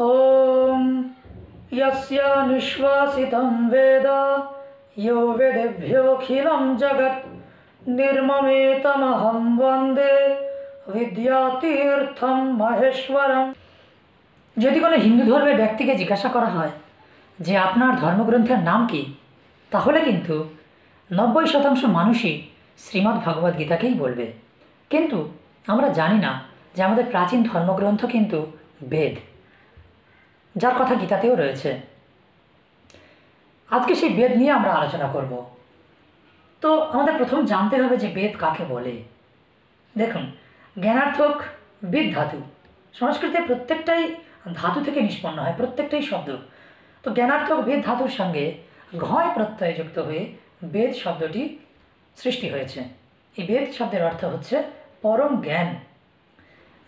ओम यस्य निश्वासितं वेद यो वेदेभ्योऽखिलं जगत् निर्ममेतमहं वन्दे विद्यातीर्थं महेश्वरम। যদি কোনো হিন্দু ধর্মের ব্যক্তিকে জিজ্ঞাসা করা হয় যে আপনার ধর্মগ্রন্থের নাম কি, তাহলে কিন্তু 90% মানুষই শ্রীমদ্ ভগবদ্ গীতাকেই বলবে। কিন্তু আমরা জানি না যে আমাদের প্রাচীন ধর্মগ্রন্থ কিন্তু বেদ, যার কথা গীতাতেও রয়েছে। আজকে সেই বেদ নিয়ে আমরা আলোচনা করব। তো আমাদের প্রথম জানতে হবে যে বেদ কাকে বলে। দেখুন, জ্ঞানার্থক বিদ ধাতু, সংস্কৃতে প্রত্যেকটাই ধাতু থেকে নিষ্পন্ন হয়, প্রত্যেকটাই শব্দ। তো জ্ঞানার্থক বেদ ধাতুর সঙ্গে ঘয় প্রত্যয় যুক্ত হয়ে বেদ শব্দটি সৃষ্টি হয়েছে। এই বেদ শব্দের অর্থ হচ্ছে পরম জ্ঞান।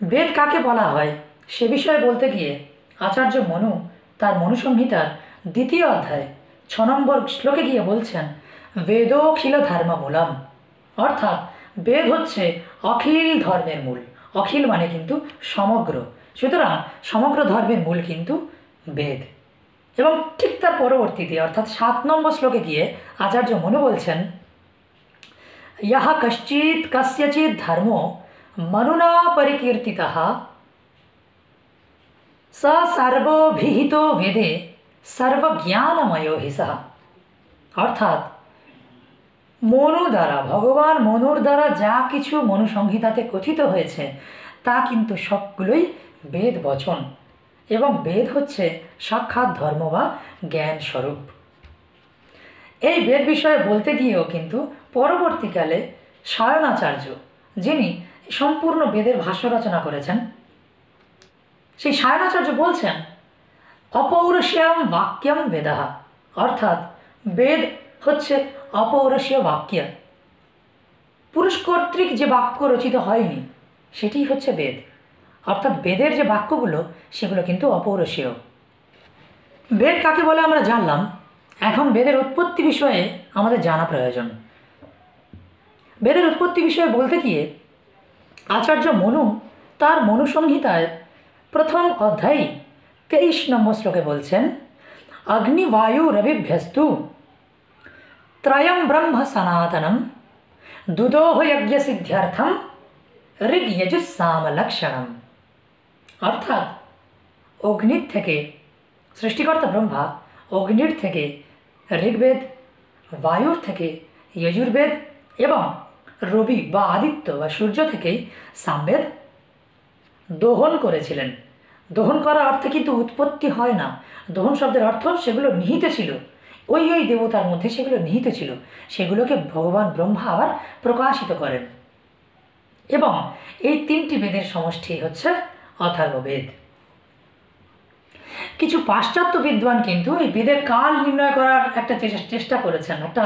বেদ কাকে বলা হয় সে বিষয়ে বলতে গিয়ে আচার্য মনু তার মনুসংহিতার 2য় অধ্যায় 6 নম্বর শ্লোকে গিয়ে বলছেন, বেদোখিল ধর্মমূলম, অর্থাৎ বেদ হচ্ছে অখিল ধর্মের মূল। অখিল মানে কিন্তু সমগ্র, সুতরাং সমগ্র ধর্মের মূল কিন্তু বেদ। এবং ঠিক তার পরবর্তীতে অর্থাৎ 7 নম্বর শ্লোকে গিয়ে আচার্য মনু বলছেন, ইহা কশ্চিৎ কস্যচিৎ ধর্ম মনুনা পরিকীর্তিতঃ স সর্বভিহিত বেদে সর্বজ্ঞানময় হি সঃ। অর্থাৎ মনু দ্বারা, ভগবান মনুর দ্বারা যা কিছু মনুসংহিতাতে কথিত হয়েছে তা কিন্তু সবগুলোই বেদ বচন, এবং বেদ হচ্ছে সাক্ষাৎ ধর্ম বা জ্ঞান স্বরূপ। এই বেদ বিষয়ে বলতে গিয়েও কিন্তু পরবর্তীকালে সায়নাচার্য, যিনি সম্পূর্ণ বেদের ভাষ্য রচনা করেছেন, সেই সায়নাচার্য বলছেন, অপৌরুষেয়ম বাক্যম বেদাহ, অর্থাৎ বেদ হচ্ছে অপৌরুষীয় বাক্য। পুরুষ কর্তৃক যে বাক্য রচিত হয়নি সেটিই হচ্ছে বেদ। অর্থাৎ বেদের যে বাক্যগুলো সেগুলো কিন্তু অপৌরুষীয়। বেদ কাকে বলে আমরা জানলাম, এখন বেদের উৎপত্তি বিষয়ে আমাদের জানা প্রয়োজন। বেদের উৎপত্তি বিষয়ে বলতে গিয়ে আচার্য মনু তার মনুসংহিতায় প্রথম অধ্যায় 23 নম্বর শ্লোকে বলছেন, অগ্নিবায়ু রবিভ্যস্তু ত্রয়ম ব্রহ্ম সনাতনম দুদোহ যজ্ঞ সিদ্ধ্যর্থম ঋগ যজুঃসাম লক্ষণম। অর্থাৎ অগ্নির থেকে সৃষ্টিকর্তা ব্রহ্মা, অগ্নির থেকে ঋগ্বেদ, বায়ুর থেকে যজুর্বেদ এবং রবি বা আদিত্য বা সূর্য থেকেই সামবেদ দোহন করেছিলেন। দোহন করা অর্থে কিন্তু উৎপত্তি হয় না। দোহন শব্দের অর্থ সেগুলো নিহিত ছিল, ওই দেবতার মধ্যে সেগুলো নিহিত ছিল, সেগুলোকে ভগবান ব্রহ্মা আবার প্রকাশিত করেন। এবং এই 3টি বেদের সমষ্টি হচ্ছে অথর্ববেদ। কিছু পাশ্চাত্য বিদ্বান কিন্তু এই বেদের কাল নির্ণয় করার একটা চেষ্টা করেছেন, একটা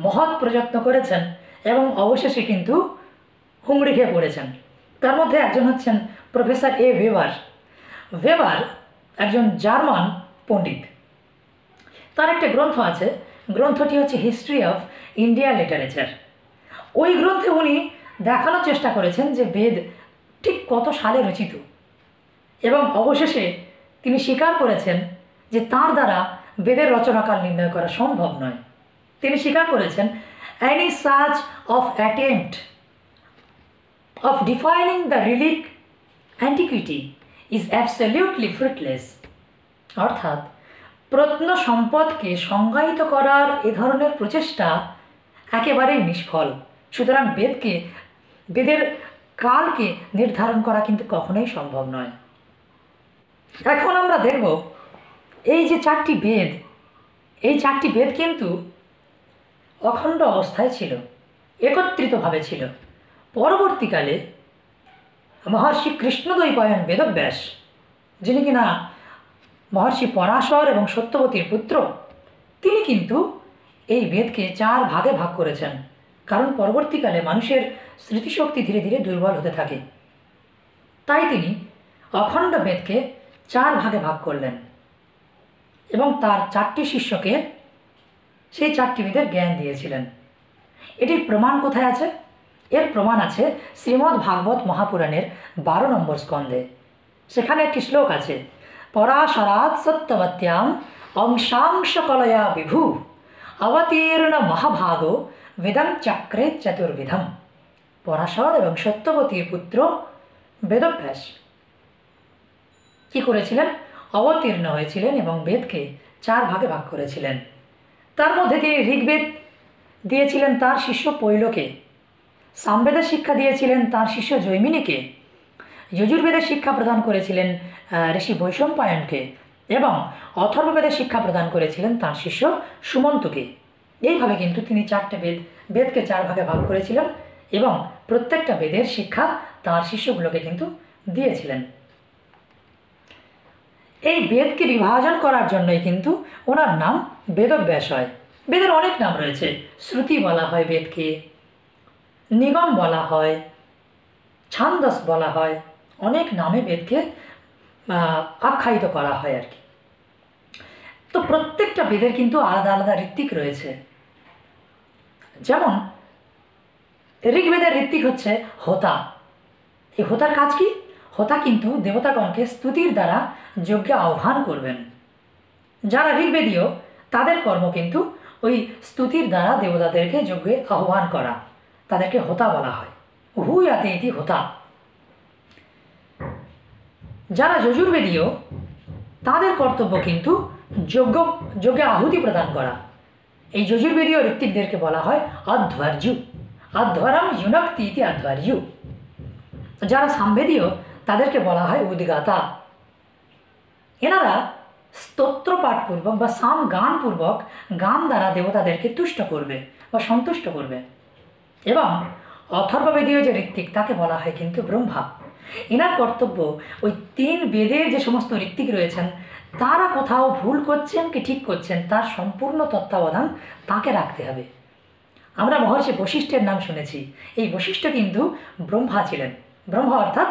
মহৎ প্রযত্ন করেছেন, এবং অবশেষে কিন্তু হুমড়ি খেয়ে পড়েছেন। তার মধ্যে একজন হচ্ছেন প্রফেসর এ ওয়েবার। ওয়েবার একজন জার্মান পণ্ডিত। তার একটা গ্রন্থ আছে, গ্রন্থটি হচ্ছে হিস্ট্রি অফ ইন্ডিয়া লিটারেচার। ওই গ্রন্থে উনি দেখানোর চেষ্টা করেছেন যে বেদ ঠিক কত সালে রচিত, এবং অবশেষে তিনি স্বীকার করেছেন যে তার দ্বারা বেদের রচনাকাল নির্ণয় করা সম্ভব নয়। তিনি স্বীকার করেছেন, any such of attempt of defining the relic antiquity is absolutely fruitless। অর্থাৎ প্রত্ন সম্পদকে সংজ্ঞায়িত করার এ ধরনের প্রচেষ্টা একেবারেই নিষ্ফল। সুতরাং বেদের কালকে নির্ধারণ করা কিন্তু কখনোই সম্ভব নয়। এখন আমরা দেখব এই যে 4টি বেদ, এই 4টি বেদ কিন্তু অখণ্ড অবস্থায় ছিল, একত্রিতভাবে ছিল। পরবর্তীকালে মহর্ষি কৃষ্ণদ্বৈপায়ন বেদব্যাস, যিনি কিনা মহর্ষি পরাশর এবং সত্যবতীর পুত্র, তিনি কিন্তু এই বেদকে 4 ভাগে ভাগ করেছেন। কারণ পরবর্তীকালে মানুষের স্মৃতিশক্তি ধীরে ধীরে দুর্বল হতে থাকে, তাই তিনি অখণ্ড বেদকে 4 ভাগে ভাগ করলেন এবং তার 4টি শিষ্যকে সেই 4টি বেদের জ্ঞান দিয়েছিলেন। এটির প্রমাণ কোথায় আছে? এর প্রমাণ আছে শ্রীমদ্ ভাগবত মহাপুরাণের 12 নম্বর স্কন্ধে। সেখানে একটি শ্লোক আছে, পরাশরাৎ সত্যবত্যাম অংশাংশকলয়া বিভু অবতীর্ণ মহাভাগো বেদম চক্রে চতুর্বিধম। পরাশর এবং সত্যবতীর পুত্র বেদব্যাস কি করেছিলেন? অবতীর্ণ হয়েছিলেন এবং বেদকে 4 ভাগে ভাগ করেছিলেন। তার মধ্যে তিনি ঋগ্বেদ দিয়েছিলেন তার শিষ্য পৈলকে, সামবেদের শিক্ষা দিয়েছিলেন তার শিষ্য জৈমিনীকে, যজুর্বেদের শিক্ষা প্রদান করেছিলেন ঋষি বৈশম্পায়নকে এবং অথর্ববেদের শিক্ষা প্রদান করেছিলেন তার শিষ্য সুমন্তকে। এইভাবে কিন্তু তিনি 4টে বেদকে 4 ভাগে ভাগ করেছিলেন এবং প্রত্যেকটা বেদের শিক্ষা তার শিষ্যগুলোকে কিন্তু দিয়েছিলেন। এই বেদকে বিভাজন করার জন্যই কিন্তু ওনার নাম বেদব্যাস হয়। বেদের অনেক নাম রয়েছে। শ্রুতি বলা হয় বেদকে, নিগম বলা হয়, ছান্দস বলা হয়, অনেক নামে বেদকে আখ্যায়িত করা হয় আর কি। তো প্রত্যেকটা বেদের কিন্তু আলাদা আলাদা ঋত্বিক রয়েছে। যেমন ঋগ্বেদের ঋত্বিক হচ্ছে হোতা। এই হোতার কাজ কি? হোতা কিন্তু দেবতাগণকে স্তুতির দ্বারা যজ্ঞে আহ্বান করবেন। যারা ঋগ্বেদীয় তাদের কর্ম কিন্তু ওই স্তুতির দ্বারা দেবতাদেরকে যজ্ঞে আহ্বান করা, তাদেরকে হোতা বলা হয়। হুয়াতে ইতি হোতা। যারা যজুর্বেদীয় তাদের কর্তব্য কিন্তু যজ্ঞে আহুতি প্রদান করা। এই যজুর্বেদীয় ঋত্বিকদেরকে বলা হয় অধ্বর্যু। অধ্বরম ইউনক্তি ইতি অধ্বর্যু। যারা সামবেদীয় তাদেরকে বলা হয় উদ্গাতা। এনারা স্তোত্র পাঠপূর্বক বা সাম গানপূর্বক গান দ্বারা দেবতাদেরকে তুষ্ট করবে বা সন্তুষ্ট করবে। এবং অথর্ববেদীয় যে ঋত্বিক তাকে বলা হয় কিন্তু ব্রহ্মা। এনার কর্তব্য ওই 3 বেদের যে সমস্ত ঋত্বিক রয়েছেন তারা কোথাও ভুল করছেন কি ঠিক করছেন তার সম্পূর্ণ তত্ত্বাবধান তাকে রাখতে হবে। আমরা মহর্ষি বশিষ্ঠের নাম শুনেছি। এই বশিষ্ঠ কিন্তু ব্রহ্মা ছিলেন। ব্রহ্মা অর্থাৎ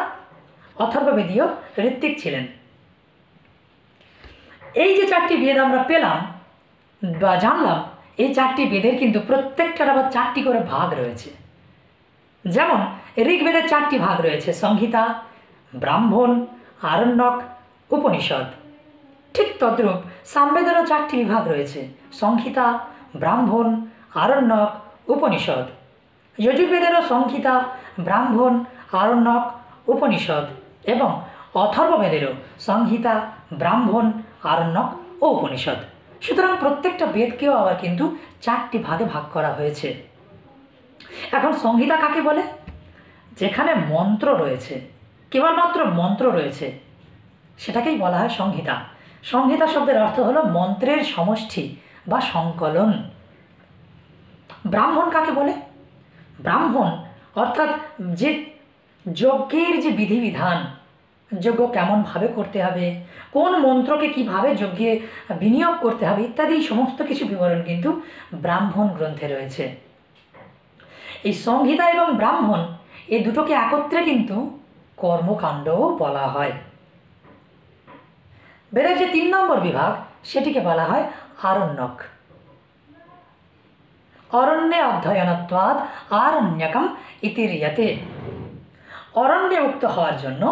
অথর্ববেদীয় ঋত্বিক ছিলেন। এই যে 4টি বেদ আমরা পেলাম বা জানলাম, এই 4টি বেদের কিন্তু প্রত্যেকটার আবার 4টি করে ভাগ রয়েছে। যেমন ঋগ্বেদের 4টি ভাগ রয়েছে: সংহিতা, ব্রাহ্মণ, আরণ্যক, উপনিষদ। ঠিক তদ্রূপ সামবেদেরও 4টি বিভাগ রয়েছে: সংহিতা, ব্রাহ্মণ, আরণ্যক, উপনিষদ। যজুর্বেদেরও সংহিতা, ব্রাহ্মণ, আরণ্যক, উপনিষদ এবং অথর্ববেদেরও সংহিতা, ব্রাহ্মণ, আরণ্যক ও উপনিষদ। সুতরাং প্রত্যেকটা বেদকেও আবার কিন্তু 4টি ভাগে ভাগ করা হয়েছে। এখন সংহিতা কাকে বলে? যেখানে মন্ত্র রয়েছে, কেবলমাত্র মন্ত্র রয়েছে, সেটাকেই বলা হয় সংহিতা। সংহিতা শব্দের অর্থ হলো মন্ত্রের সমষ্টি বা সংকলন। ব্রাহ্মণ কাকে বলে? ব্রাহ্মণ অর্থাৎ যে যজ্ঞের যে বিধিবিধান, যজ্ঞ কেমনভাবে করতে হবে, কোন মন্ত্রকে কিভাবে যজ্ঞে বিনিয়োগ করতে হবে ইত্যাদি সমস্ত কিছু বিবরণ কিন্তু ব্রাহ্মণ গ্রন্থে রয়েছে। এই সংহিতা এবং ব্রাহ্মণ এই দুটোকে একত্রে কিন্তু কর্মকাণ্ডও বলা হয়। বেদের যে 3 নম্বর বিভাগ সেটিকে বলা হয় আরণ্যক। অরণ্যে অধ্যয়নত্বাদ আরণ্যকম ইতিরিয়তে। অরণ্যে মুক্ত হওয়ার জন্য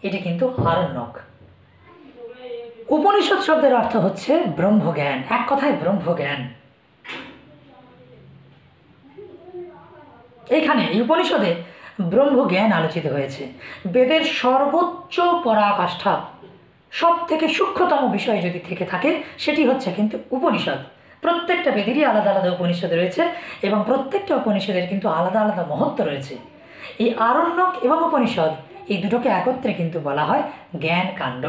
এটি কিন্তু আরণ্যক। উপনিষদ শব্দের অর্থ হচ্ছে ব্রহ্মজ্ঞান, এক কথায় ব্রহ্মজ্ঞান। এখানে এই উপনিষদে ব্রহ্মজ্ঞান আলোচিত হয়েছে। বেদের সর্বোচ্চ পরাকাষ্ঠা, সব থেকে সূক্ষ্মতম বিষয় যদি থেকে থাকে সেটি হচ্ছে কিন্তু উপনিষদ। প্রত্যেকটা বেদেরই আলাদা আলাদা উপনিষদ রয়েছে এবং প্রত্যেকটা উপনিষদের কিন্তু আলাদা আলাদা মহত্ব রয়েছে। এই আরণ্যক এবং উপনিষদ এই দুটোকে একত্রে কিন্তু বলা হয় জ্ঞান কাণ্ড।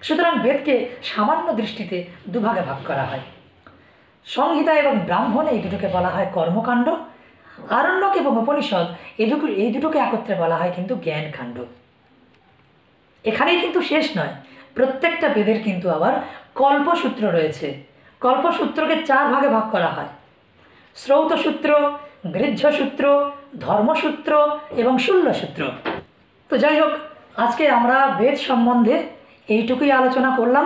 সুতরাং বেদকে সামান্য দৃষ্টিতে দুভাগে ভাগ করা হয়। সংহিতা এবং ব্রাহ্মণ এই দুটোকে বলা হয় কর্মকাণ্ড। আরণ্যক এবং উপনিষদ এই দুটোকে একত্রে বলা হয় কিন্তু জ্ঞান কাণ্ড। এখানেই কিন্তু শেষ নয়, প্রত্যেকটা বেদের কিন্তু আবার কল্পসূত্র রয়েছে। কল্পসূত্রকে 4 ভাগে ভাগ করা হয়: শ্রৌতসূত্র, গৃহ্যসূত্র, ধর্মসূত্র এবং শূল্যসূত্র। তো যাই হোক, আজকে আমরা বেদ সম্বন্ধে এইটুকুই আলোচনা করলাম।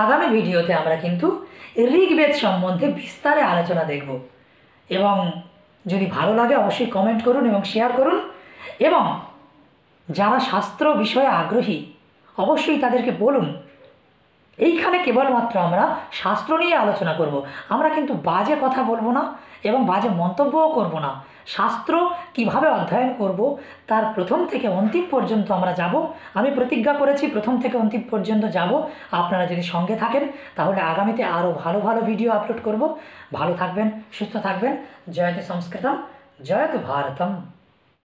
আগামী ভিডিওতে আমরা কিন্তু ঋগ্বেদ সম্বন্ধে বিস্তারে আলোচনা দেখব। এবং যদি ভালো লাগে অবশ্যই কমেন্ট করুন এবং শেয়ার করুন। এবং যারা শাস্ত্র বিষয়ে আগ্রহী অবশ্যই তাদেরকে বলুন। এইখানে কেবলমাত্র আমরা শাস্ত্র নিয়ে আলোচনা করব, আমরা কিন্তু বাজে কথা বলবো না এবং বাজে মন্তব্যও করব না। শাস্ত্র কিভাবে অধ্যয়ন করব তার প্রথম থেকে অন্তিম পর্যন্ত আমরা যাব। আমি প্রতিজ্ঞা করেছি প্রথম থেকে অন্তিম পর্যন্ত যাব। আপনারা যদি সঙ্গে থাকেন তাহলে আগামীতে আরও ভালো ভালো ভিডিও আপলোড করব। ভালো থাকবেন, সুস্থ থাকবেন। জয়তু সংস্কৃতম, জয়তু ভারতম।